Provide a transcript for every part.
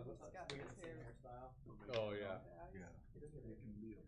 He's got his hair. Oh yeah. Yeah, it can be a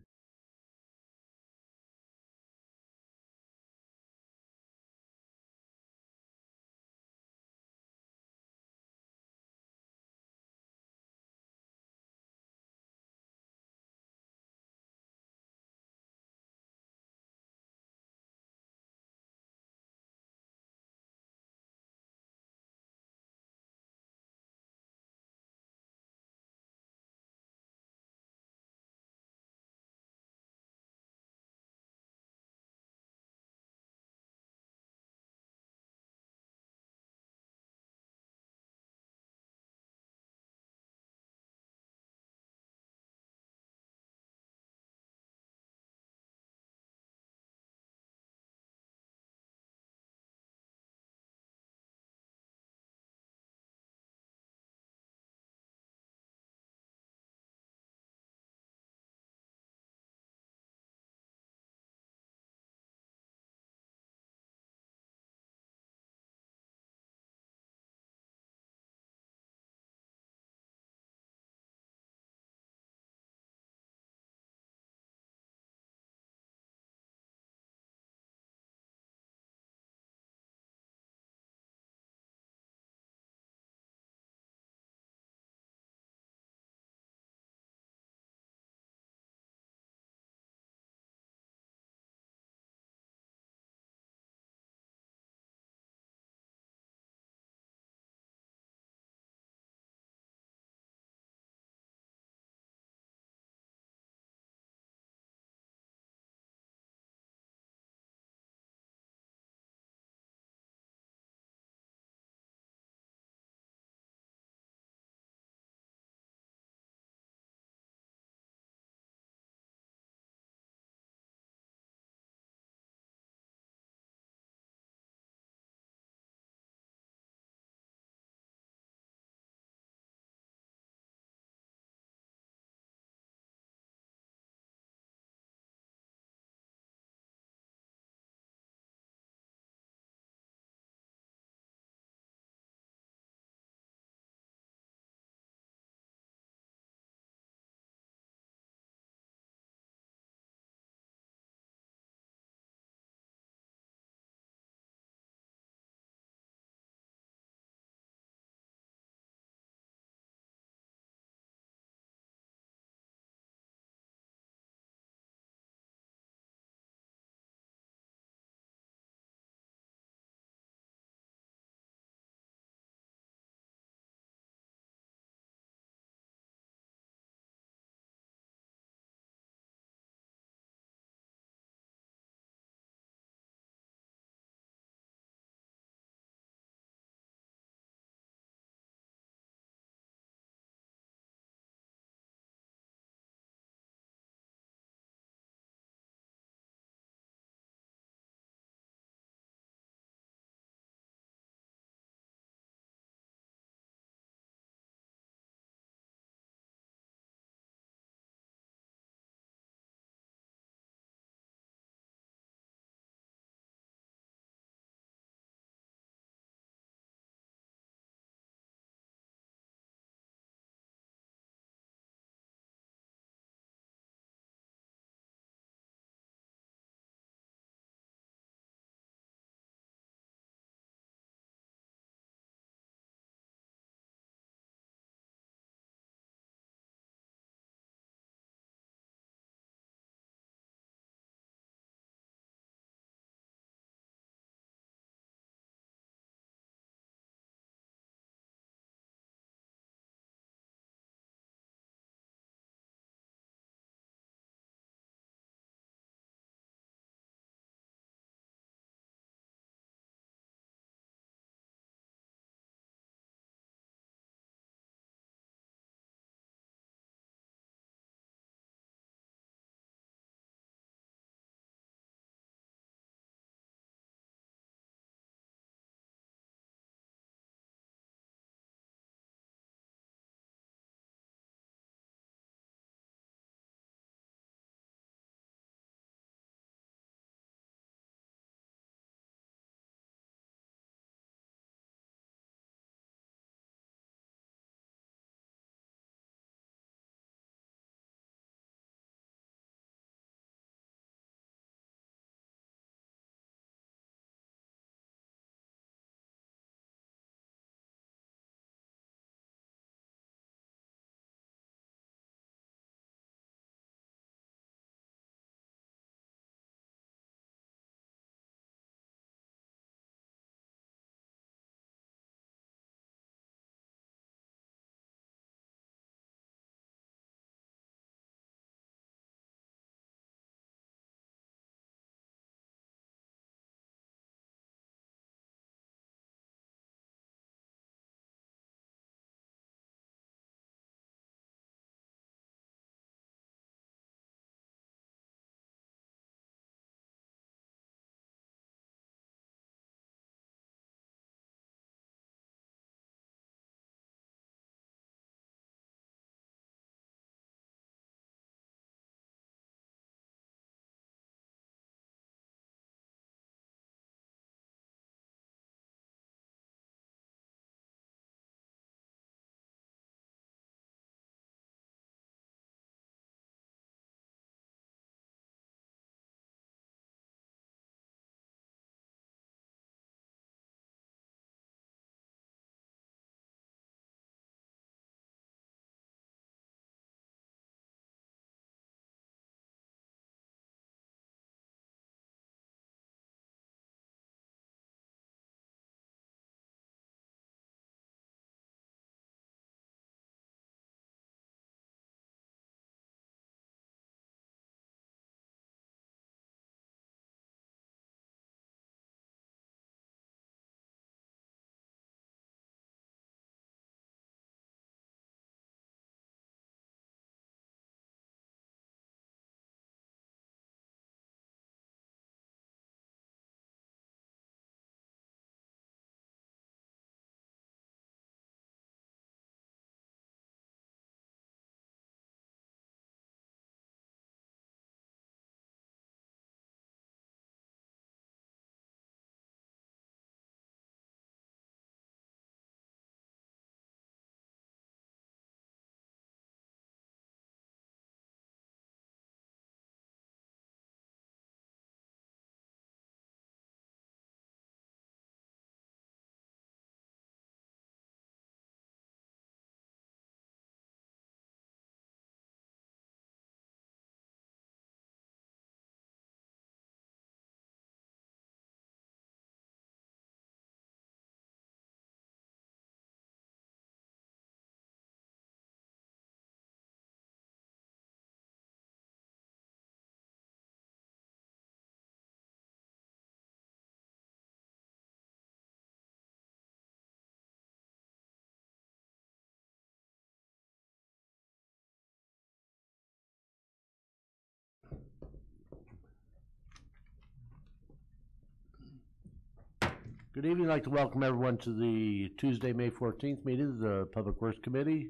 Good evening. I'd like to welcome everyone to the Tuesday, May 14th meeting of the Public Works Committee.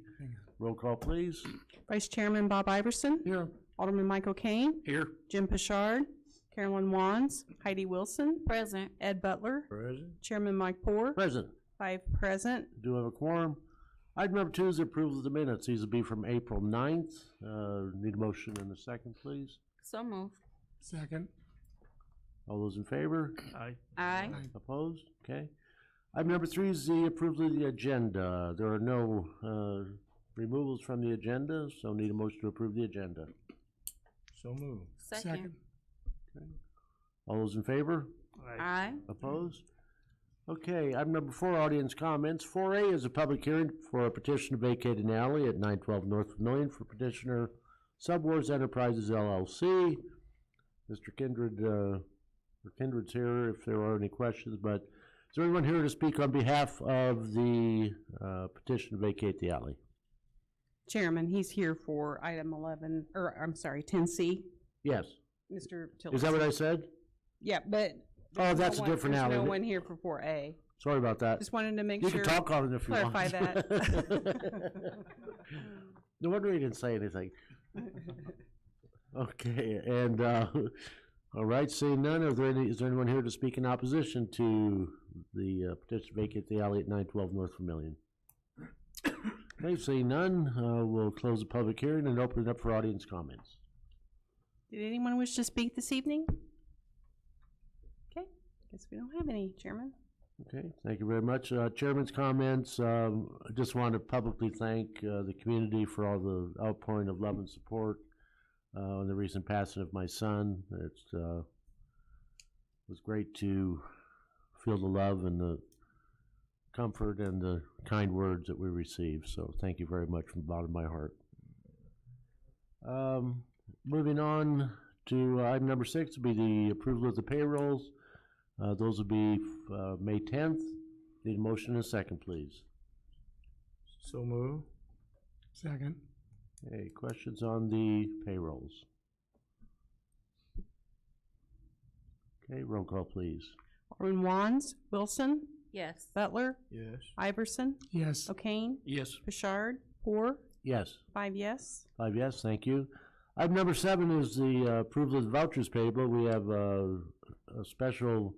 Roll call, please. Vice Chairman Bob Iverson. Here. Alderman Michael Kane. Here. Jim Pashard. Carolyn Wands. Heidi Wilson. Present. Ed Butler. Present. Chairman Mike Poore. Present. 5 present. Do have a quorum. Item number 2 is the approval of the minutes. These will be from April 9th. Need a motion and a second, please. So moved. Second. All those in favor? Aye. Aye. Opposed? Okay. Item number 3 is the approval of the agenda. There are no removals from the agenda, so need a motion to approve the agenda. So moved. Second. Okay. All those in favor? Aye. Opposed? Okay, item number 4, audience comments. 4A is a public hearing for a petition to vacate an alley at 912 North Vermillion for petitioner Subwars Enterprises LLC. Mr. Kindred's here if there are any questions, but is there anyone here to speak on behalf of the petition to vacate the alley? Chairman, he's here for item 10C. Yes. Mr. Tillis. Is that what I said? Yeah, but. Oh, that's a different alley. There's no one here for 4A. Sorry about that. Just wanted to make You sure. can talk on it if you want. Clarify that. No wonder he didn't say anything. Okay, and all right, seeing none, is there anyone here to speak in opposition to the petition to vacate the alley at 912 North Vermillion? Okay, seeing none, we'll close the public hearing and open it up for audience comments. Did anyone wish to speak this evening? Okay, guess we don't have any, Chairman. Okay, thank you very much. Chairman's comments, I just want to publicly thank the community for all the outpouring of love and support on the recent passing of my son. It was great to feel the love and the comfort and the kind words that we received. So thank you very much from the bottom of my heart. Moving on to item number 6 will be the approval of the payrolls. Those will be May 10th. Need a motion and a second, please. So moved. Second. Okay, questions on the payrolls? Okay, roll call, please. Alderman Wands. Wilson. Yes. Butler. Yes. Iverson. Yes. O'Kane. Yes. Pashard. Poore. Yes. 5 yes. 5 yes, thank you. Item number 7 is the approval of the vouchers payable. We have a special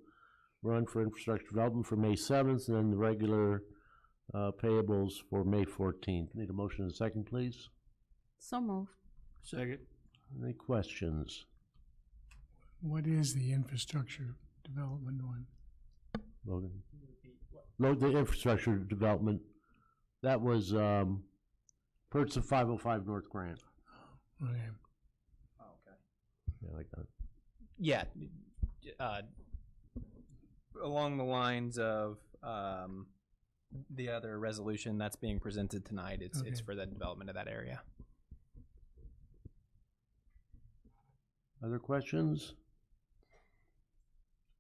run for infrastructure development for May 7th, and then the regular payables for May 14th. Need a motion and a second, please. So moved. Second. Any questions? What is the infrastructure development one? Logan? The infrastructure development, that was purchase of 505 North Grant. Okay. Yeah, like that. Yeah, along the lines of the other resolution that's being presented tonight, it's Okay. for the development of that area. Other questions?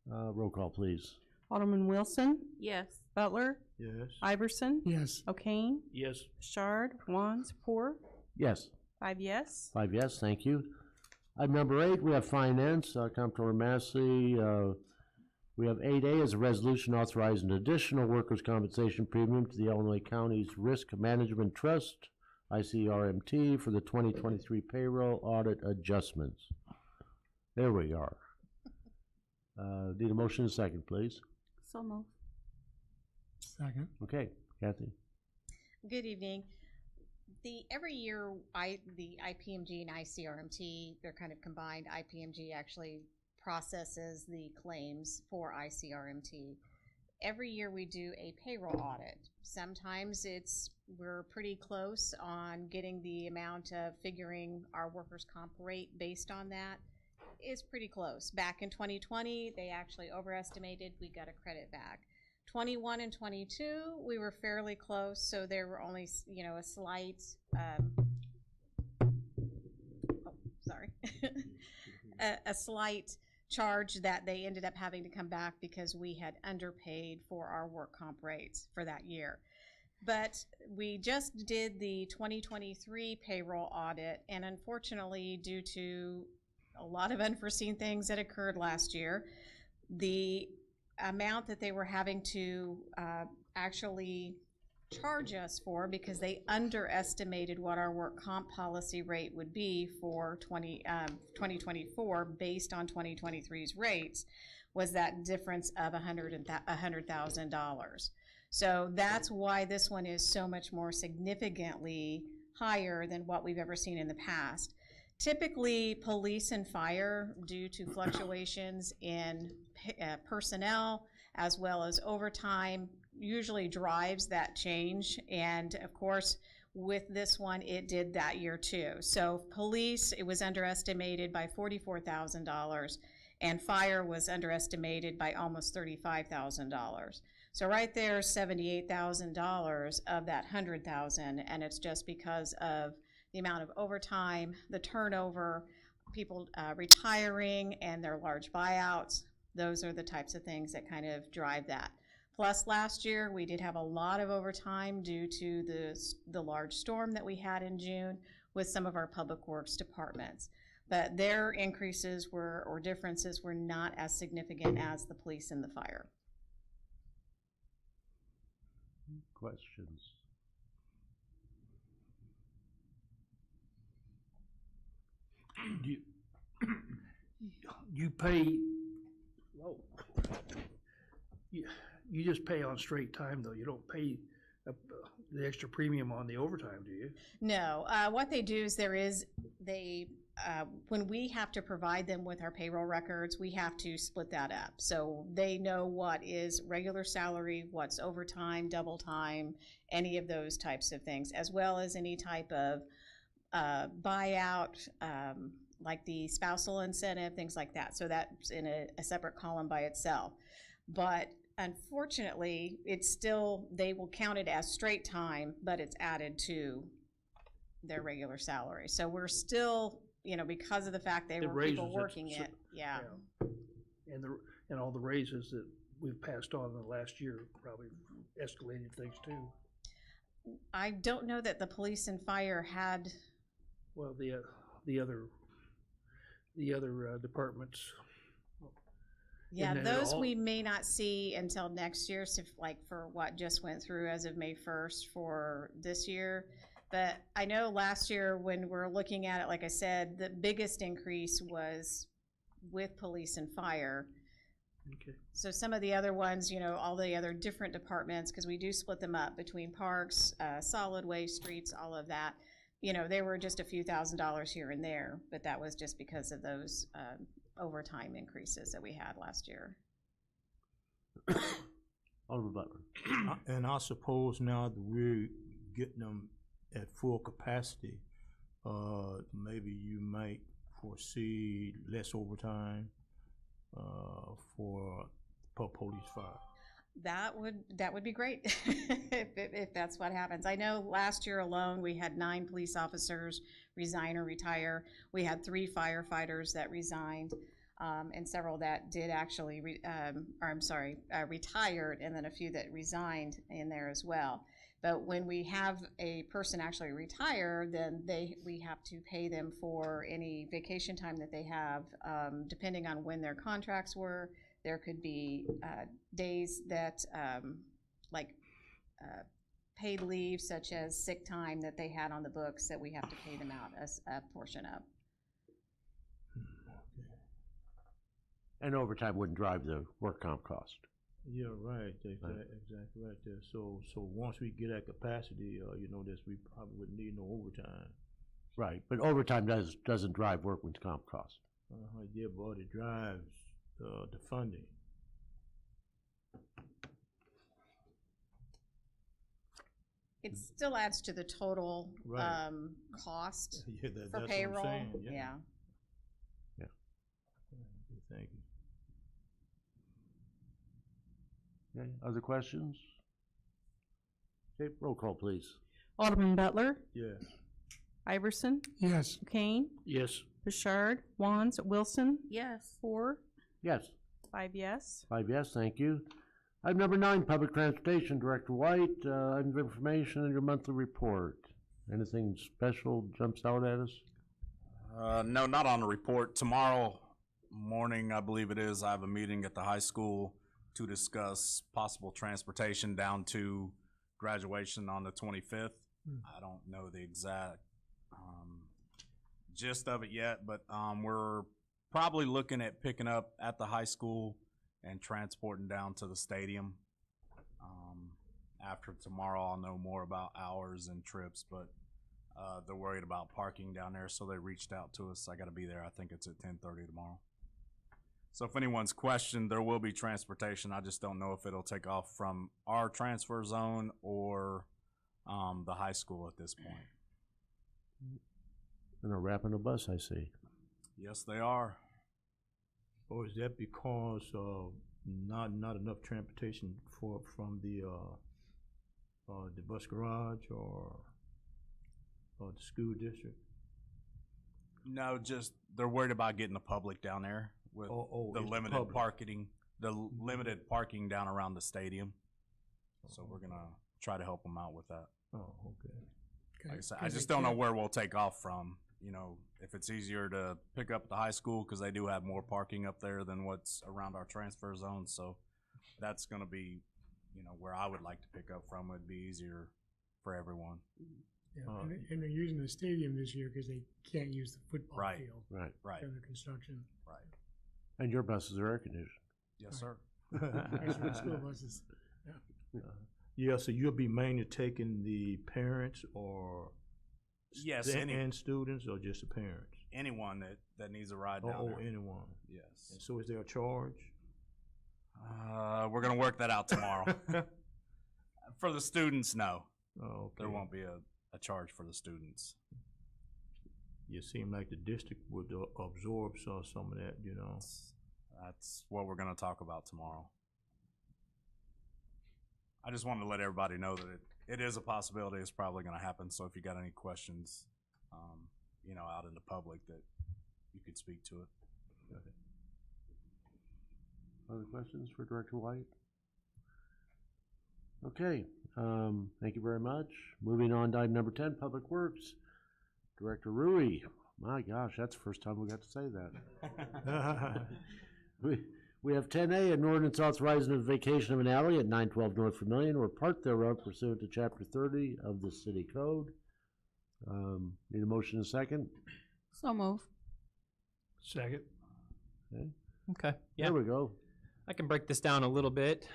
Roll call, please. Alderman Wilson. Yes. Butler. Yes. Iverson. Yes. O'Kane. Yes. Pashard. Wands. Poore. Yes. 5 yes. 5 yes, thank you. Item number 8, we have finance, Comptroller Massey. We have 8A as a resolution authorizing additional workers' compensation premium to the Illinois County's Risk Management Trust, ICRMT, for the 2023 payroll audit adjustments. There we are. Need a motion and a second, please. So moved. Second. Okay, Kathy. Good evening. Every year, the IPMG and ICRMT, they're kind of combined. IPMG actually processes the claims for ICRMT. Every year we do a payroll audit. Sometimes we're pretty close on getting the amount of figuring our workers' comp rate based on that. It's pretty close. Back in 2020, they actually overestimated. We got a credit back. 21 and 22, we were fairly close, so there were only, a slight, a slight charge that they ended up having to come back because we had underpaid for our work comp rates for that year. But we just did the 2023 payroll audit, and unfortunately, due to a lot of unforeseen things that occurred last year, the amount that they were having to actually charge us for, because they underestimated what our work comp policy rate would be for 2024 based on 2023's rates, was that difference of $100,000. So that's why this one is so much more significantly higher than what we've ever seen in the past. Typically, police and fire, due to fluctuations in personnel as well as overtime, usually drives that change. And of course, with this one, it did that year too. So police, it was underestimated by $44,000, and fire was underestimated by almost $35,000. So right there, $78,000 of that $100,000, and it's just because of the amount of overtime, the turnover, people retiring, and their large buyouts. Those are the types of things that kind of drive that. Plus, last year, we did have a lot of overtime due to the large storm that we had in June with some of our public works departments. But their increases or differences were not as significant as the police and the fire. Questions? You pay, you just pay on straight time though, you don't pay the extra premium on the overtime, do you? No, what they do is when we have to provide them with our payroll records, we have to split that up. So they know what is regular salary, what's overtime, double time, any of those types of things, as well as any type of buyout, like the spousal incentive, things like that. So that's in a separate column by itself. But unfortunately, they will count it as straight time, but it's added to their regular salary. So we're still, because of the fact they The were people raises, working it, yeah. And all the raises that we've passed on in the last year probably escalated things too. I don't know that the police and fire had. Well, the other departments. Yeah, Isn't it those all- we may not see until next year, so like for what just went through as of May 1st for this year. But I know last year when we're looking at it, like I said, the biggest increase was with police and fire. Okay. So some of the other ones, all the other different departments, because we do split them up between parks, solid waste, streets, all of that. They were just a few $1,000s here and there, but that was just because of those overtime increases that we had last year. Alderman Butler. And I suppose now that we're getting them at full capacity, maybe you might foresee less overtime for police fire. That would be great if that's what happens. I know last year alone we had 9 police officers resign or retire. We had 3 firefighters that resigned, and several that did actually retired, and then a few that resigned in there as well. But when we have a person actually retire, then we have to pay them for any vacation time that they have, depending on when their contracts were. There could be days that, paid leave, such as sick time that they had on the books that we have to pay them out as a portion of. And overtime wouldn't drive the work comp cost. Yeah, right. Exactly right there. So once we get at capacity, we probably wouldn't need no overtime. Right, but overtime doesn't drive workman's comp cost. Yeah, but it drives the funding. It still adds to the total Right. cost Yeah, for that's payroll. what I'm saying. Yeah. Thank you. Okay, other questions? Okay, roll call, please. Alderman Butler, Yeah. Iverson, Yes. Kane, Yes. Bouchard, Wands, Wilson, Yes. 4, Yes. 5 yes. 5 yes, thank you. Item number 9, Public Transportation, Director White, item of information in your monthly report. Anything special jumps out at us? No, not on the report. Tomorrow morning, I believe it is, I have a meeting at the high school to discuss possible transportation down to graduation on the 25th. I don't know the exact gist of it yet, but we're probably looking at picking up at the high school and transporting down to the stadium. After tomorrow, I'll know more about hours and trips, but they're worried about parking down there, so they reached out to us. I got to be there. I think it's at 10:30 tomorrow. So if anyone's questioned, there will be transportation. I just don't know if it'll take off from our transfer zone or the high school at this point. And they're wrapping a bus, I see. Yes, they are. Or is that because not enough transportation from the bus garage or the school district? No, just they're worried about getting the public down there with the it's limited public. limited parking down around the stadium. So we're gonna try to help them out with that. Oh, okay. Like I said, I just don't know where we'll take off from. You know, if it's easier to pick up at the high school because they do have more parking up there than what's around our transfer zone. So that's gonna be, you know, where I would like to pick up from. It'd be easier for everyone. Yeah, and they're using the stadium this year because they can't use the football Right. field Right. Right. under construction. Right. And your buses are air conditioned. Yes, sir. Actually, school buses. Yeah, so you'll be mainly taking the parents or Yes, and students or just the parents? anyone that needs a ride down Oh, there. anyone. Yes. And so is there a charge? We're gonna work that out tomorrow. For the students, no. Oh, okay. There won't be a charge for the students. You seem like the district would absorb some of that, you know. That's what we're gonna talk about tomorrow. I just wanted to let everybody know that it is a possibility. It's probably gonna happen. So if you got any questions, you know, out in the public, that you could speak to it. Other questions for Director White? Okay, thank you very much. Moving on to item number 10, Public Works. Director Rui. My gosh, that's the first time we got to say that. We have 10A, an ordinance authorizing the vacation of an alley at 912 North Vermillion or part thereof pursuant to Chapter 30 of the City Code. Need a motion and a second? So moved. Second. Okay, Okay. Yeah. there we go. I can break this down a little bit.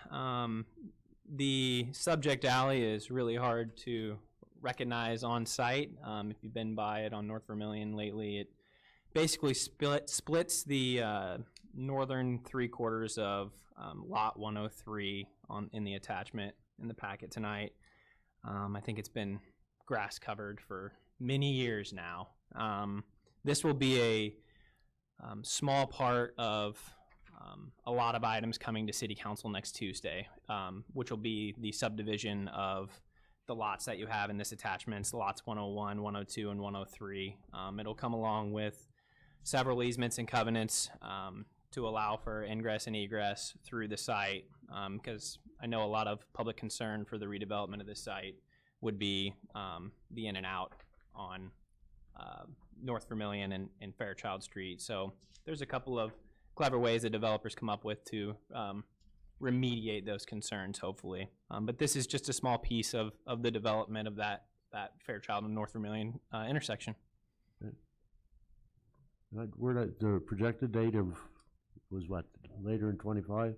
The subject alley is really hard to recognize on site. If you've been by it on North Vermillion lately, it basically splits the northern 3/4 of lot 103 in the attachment in the packet tonight. I think it's been grass covered for many years now. This will be a small part of a lot of items coming to City Council next Tuesday, which will be the subdivision of the lots that you have in this attachment, lots 101, 102, and 103. It'll come along with several easements and covenants to allow for ingress and egress through the site, because I know a lot of public concern for the redevelopment of this site would be the in and out on North Vermillion and Fairchild Street. So there's a couple of clever ways that developers come up with to remediate those concerns, hopefully. But this is just a small piece of the development of that Fairchild and North Vermillion intersection. The projected date was what, later in 25?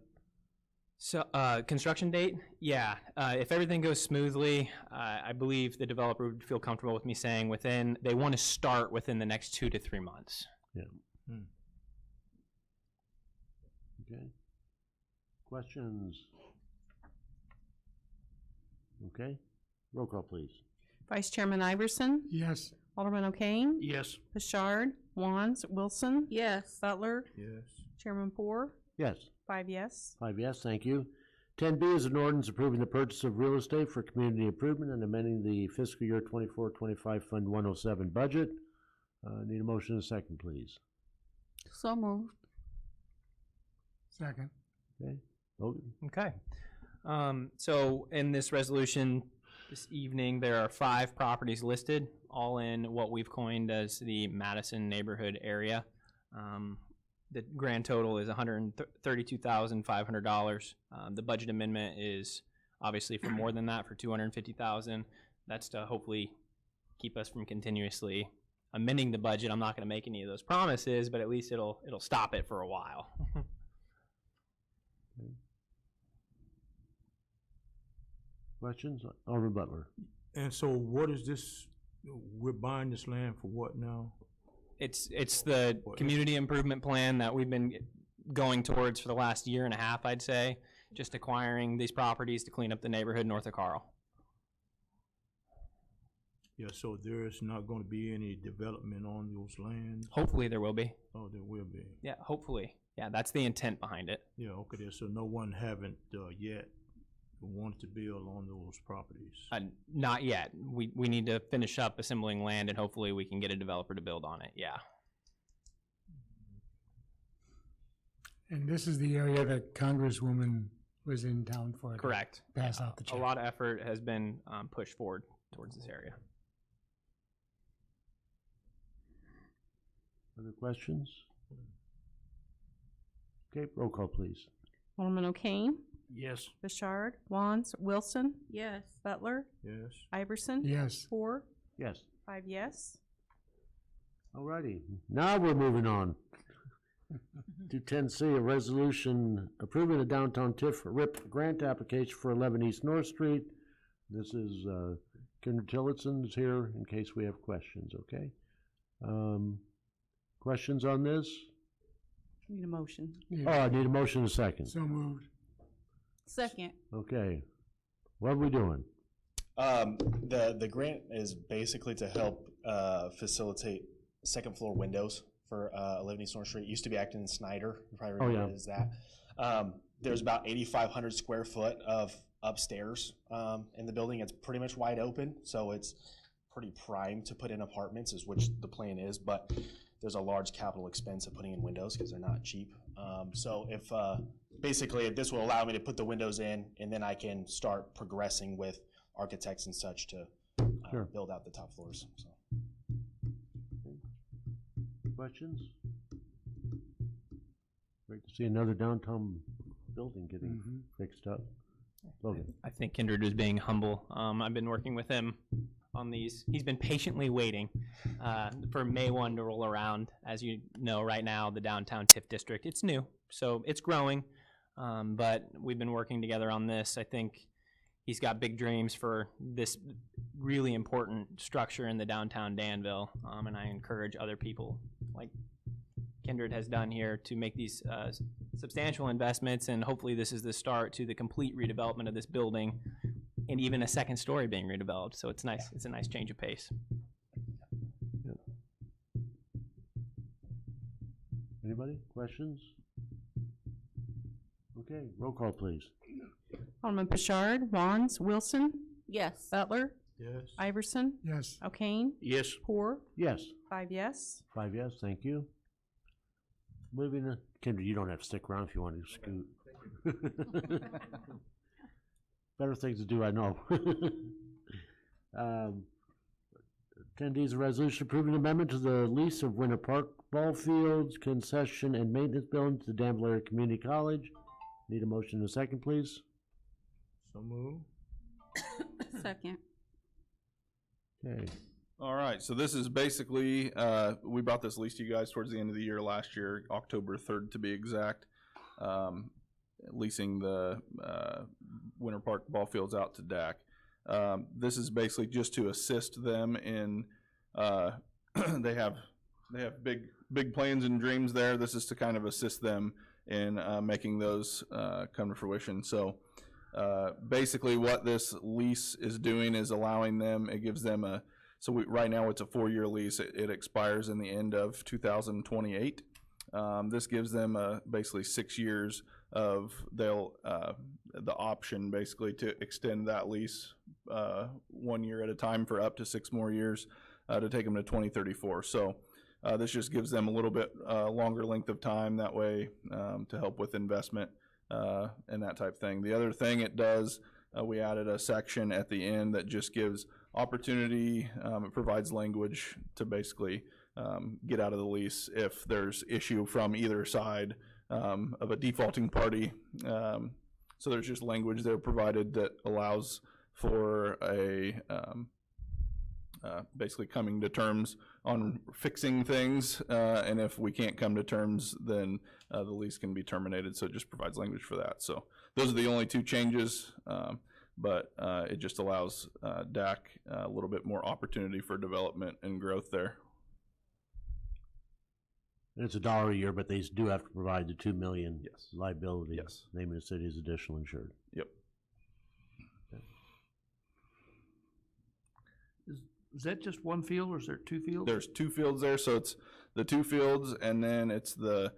So, construction date? Yeah. If everything goes smoothly, I believe the developer would feel comfortable with me saying they want to start within the next 2 to 3 months. Yeah. Okay. Questions? Okay. Roll call, please. Vice Chairman Iverson, Yes. Alderman O'Kane, Yes. Bouchard, Wands, Wilson, Yes. Butler, Yes. Chairman Poor, Yes. 5 yes. 5 yes, thank you. 10B is an ordinance approving the purchase of real estate for community improvement and amending the fiscal year 24-25 Fund 107 budget. Need a motion and a second, please. So moved. Second. Okay. Logan? Okay. So in this resolution this evening, there are 5 properties listed, all in what we've coined as the Madison neighborhood area. The grand total is $132,500. The budget amendment is obviously for more than that, for $250,000. That's to hopefully keep us from continuously amending the budget. I'm not going to make any of those promises, but at least it'll stop it for a while. Questions? Alderman Butler. And so what is this, we're buying this land for what now? It's the community improvement plan that we've been going towards for the last year and a half, I'd say. Just acquiring these properties to clean up the neighborhood north of Carl. Yeah, so there's not gonna be any development on those lands? Hopefully there will be. Oh, there will be. Yeah, hopefully. Yeah, that's the intent behind it. Yeah, okay, there, so no one haven't, yet wanted to build on those properties? Not yet. We need to finish up assembling land and hopefully we can get a developer to build on it, yeah. And this is the area that Congresswoman was in town for. to Correct. Pass out the check. A lot of effort has been pushed forward towards this area. Other questions? Okay, roll call, please. Alderman O'Kane, Yes. Bouchard, Wands, Wilson, Yes. Butler, Yes? Iverson. Yes. Poor, Yes. 5 yes. Alrighty, now we're moving on to 10C, a resolution approving a downtown TIF RIP grant application for 11 East North Street. This is, Kendra Tillotson is here in case we have questions, okay? Questions on this? Need a motion. Oh, I need a motion and a second. So moved. Second. Okay, what are we doing? The grant is basically to help facilitate second floor windows for 11 East North Street. It used to be Acton Snyder, you probably remember yeah. it as that. There's about 8,500 square foot of upstairs in the building. It's pretty much wide open, so it's pretty prime to put in apartments, is which the plan is, but there's a large capital expense of putting in windows because they're not cheap. So if basically this will allow me to put the windows in, and then I can start progressing with architects and such to Sure. build out the top floors. So. Questions? Great to see another downtown building getting fixed up. Logan. I think Kindred is being humble. I've been working with him on these. He's been patiently waiting for May 1 to roll around. As you know, right now, the downtown TIF district, it's new, so it's growing, but we've been working together on this. I think he's got big dreams for this really important structure in the downtown Danville, and I encourage other people like Kindred has done here to make these substantial investments, and hopefully this is the start to the complete redevelopment of this building and even a second story being redeveloped. So it's nice. It's a nice change of pace. Yep. Anybody? Questions? Okay, roll call, please. Alderman Bouchard, Wands, Wilson, Yes. Butler, Yes? Iverson, Yes. O'Kane, Yes. Poor, Yes. 5 yes. 5 yes, thank you. Moving to, Kendra, you don't have to stick around if you want to scoot. Better things to do, I know. 10D is a resolution approving amendment to the lease of Winter Park Ball Fields, concession and maintenance building to the Danville Area Community College. Need a motion in a second, please. So move? Second. Okay. All right, so this is basically, we brought this lease to you guys towards the end of the year last year, October 3rd to be exact, leasing the Winter Park ball fields out to DAC. This is basically just to assist them in, they have big plans and dreams there. This is to kind of assist them in making those come to fruition. So basically what this lease is doing is allowing them, it gives them a, right now it's a 4-year lease. It expires in the end of 2028. This gives them basically 6 years of the option basically to extend that lease 1 year at a time for up to 6 more years to take them to 2034. So this just gives them a little bit longer length of time that way to help with investment and that type of thing. The other thing it does, we added a section at the end that just gives opportunity. It provides language to basically get out of the lease if there's issue from either side of a defaulting party. So there's just language there provided that allows for a basically coming to terms on fixing things, and if we can't come to terms, then the lease can be terminated. So it just provides language for that. So those are the only two changes, but it just allows DAC a little bit more opportunity for development and growth there. And it's $1 a year, but they do have to provide the 2 million Yes. liability. Yes. Naming the city as additional insured. Yep. Is that just one field or is there two fields? There's 2 fields there, so it's the 2 fields, and then it's the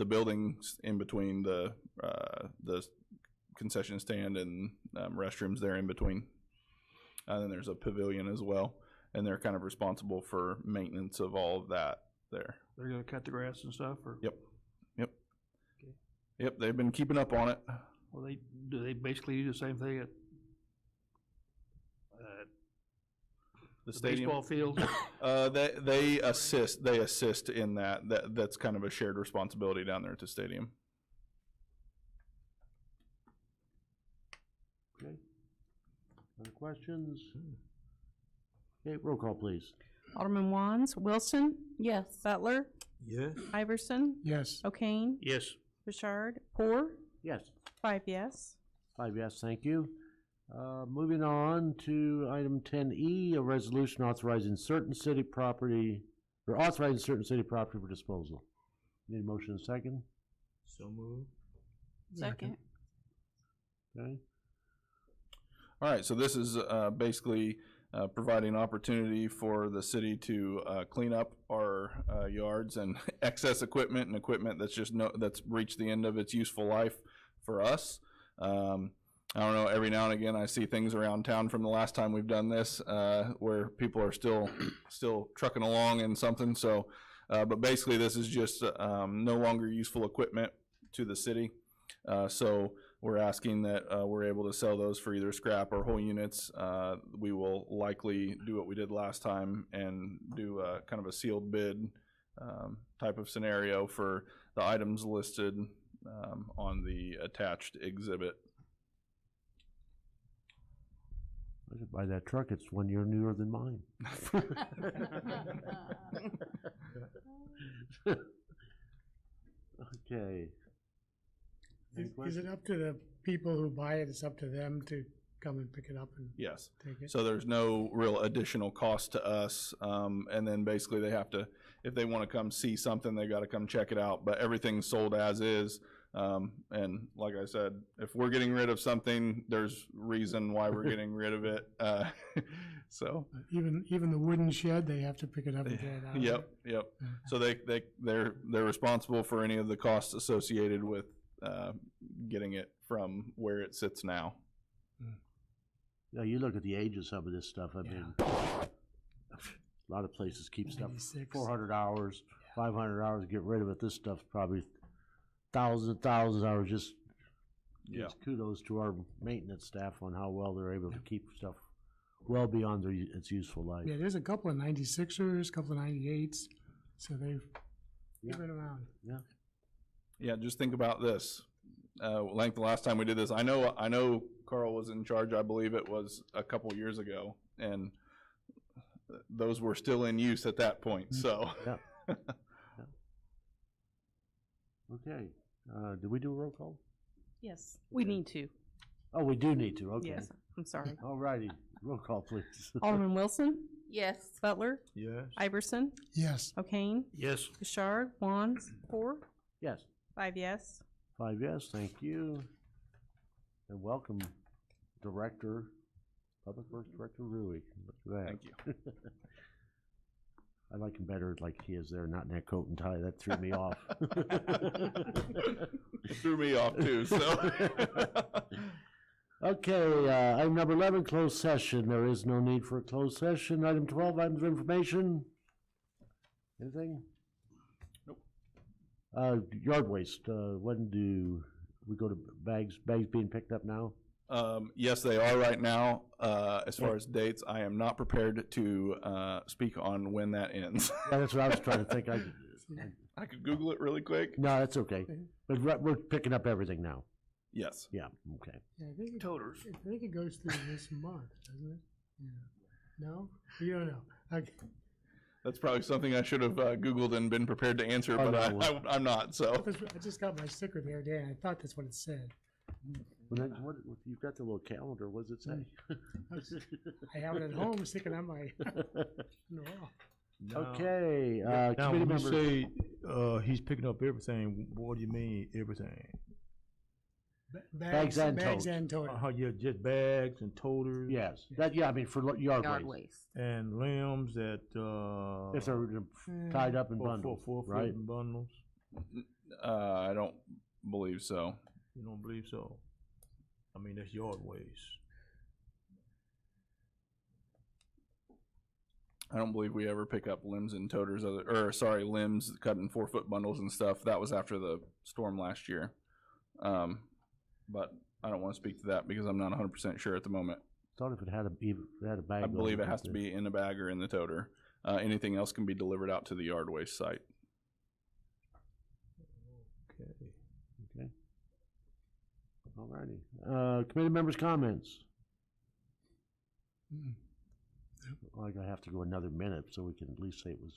buildings in between the concession stand and restrooms there in between. And then there's a pavilion as well, and they're kind of responsible for maintenance of all of that there. They're gonna cut the grass and stuff, or? Yep. Yep, they've been keeping up on it. Well, do they basically do the same thing at The stadium. baseball field? They assist in that's kind of a shared responsibility down there at the stadium. Okay. Other questions? Okay, roll call, please. Alderman Wands, Wilson, Yes. Butler, Yes. Iverson, Yes. O'Kane, Yes. Richard, Poor, Yes. 5 yes. 5 yes, thank you. Moving on to item 10E, a resolution authorizing certain city property, or authorizing certain city property for disposal. Need a motion and a second? So moved. Second. Okay. All right, so this is basically providing opportunity for the city to clean up our yards and excess equipment and equipment that's that's reached the end of its useful life for us. I don't know, every now and again I see things around town from the last time we've done this where people are still trucking along in something. So, but basically this is just no longer useful equipment to the city. So we're asking that we're able to sell those for either scrap or whole units. We will likely do what we did last time and do kind of a sealed bid type of scenario for the items listed on the attached exhibit. I should buy that truck, it's 1 year newer than mine. Okay. Is it up to the people who buy it, it's up to them to come and pick it up and Yes. take it? So there's no real additional cost to us. And then basically they have to, if they want to come see something, they got to come check it out. But everything's sold as is. And like I said, if we're getting rid of something, there's reason why we're getting rid of it. So. Even the wooden shed, they have to pick it up and tear it out? Yep. Yeah. So they're responsible for any of the costs associated with getting it from where it sits now. Yeah, you look at the age of some of this stuff, I mean, a lot of places keep stuff 96. 400 hours, 500 hours to get rid of it. This stuff's probably thousands and thousands of hours. Just kudos to our maintenance staff on how well they're able to keep stuff well beyond its useful life. Yeah, there's a couple of 96ers, a couple of 98s, so they've been around. Yeah. Yeah, just think about this. Like the last time we did this, I know Carl was in charge, I believe it was a couple years ago, and those were still in use at that point, so. Yeah. Okay, did we do a roll call? Yes, we need to. Oh, we do need to, okay. Yes, I'm sorry. All righty, roll call, please. Alderman Wilson, Yes. Butler, Yes. Iverson, Yes. O'Kane, Yes. Richard, Wands, Poor, Yes. 5 yes. 5 yes, thank you. And welcome, Director, Public Works Director Rui. Look at that. Thank you. I like him better like he is there, not in that coat and tie. That threw me off. It threw me off too, so. Okay, item number 11, closed session. There is no need for a closed session. Item 12, items of information. Anything? Nope. Yard waste, when do we go to bags being picked up now? Yes, they are right now. As far as dates, I am not prepared to speak on when that ends. Yeah, that's what I was trying to think. I could Google it really quick. No, that's okay. But we're picking up everything now. Yes. Yeah, okay. Yeah, I think Toters. I think it goes through this month, doesn't it? Yeah. No? You don't know. Okay. That's probably something I should have Googled and been prepared to answer, Oh, but no. I'm not, so. I just got my sticker the other day, and I thought that's what it said. Well, then, you've got the little calendar, what does it say? I have it at home, sticking on my wall. Okay, Now, committee when members. you say, he's picking up everything, what do you mean, everything? Bags and Bags totes. and totes. Yeah, just bags and toters? Yes, I mean, for yard Yard waste. waste. And limbs that, If they're tied up in bundles, four right? foot in bundles? I don't believe so. You don't believe so? I mean, that's yard waste. I don't believe we ever pick up limbs and toters, limbs cut in 4-foot bundles and stuff. That was after the storm last year. But I don't want to speak to that because I'm not 100% sure at the moment. Thought if it had a bag. I believe on it has to be in a bag or in the toter. Anything else can be delivered out to the yard waste site. Okay. Alrighty. Committee members' comments. Mm. Like I have to go another minute so we can at least say it was.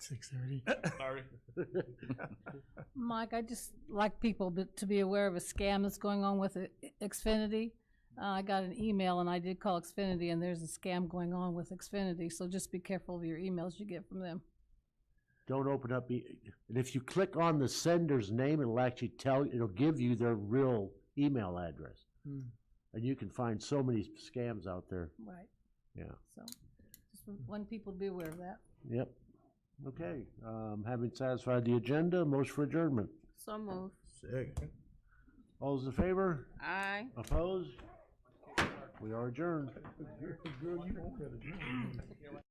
6:30. Sorry. Mike, I just like people to be aware of a scam that's going on with Xfinity. I got an email and I did call Xfinity and there's a scam going on with Xfinity, so just be careful of your emails you get from them. Don't open up, and if you click on the sender's name, it'll give you their real email address. Hmm. And you can find so many scams out there. Right. Yeah. So just want people to be aware of that. Yep. Okay. Having satisfied the agenda, motion for adjournment. So move. Second. All those in favor? Aye. Opposed? We are adjourned. Girl, you don't gotta do it.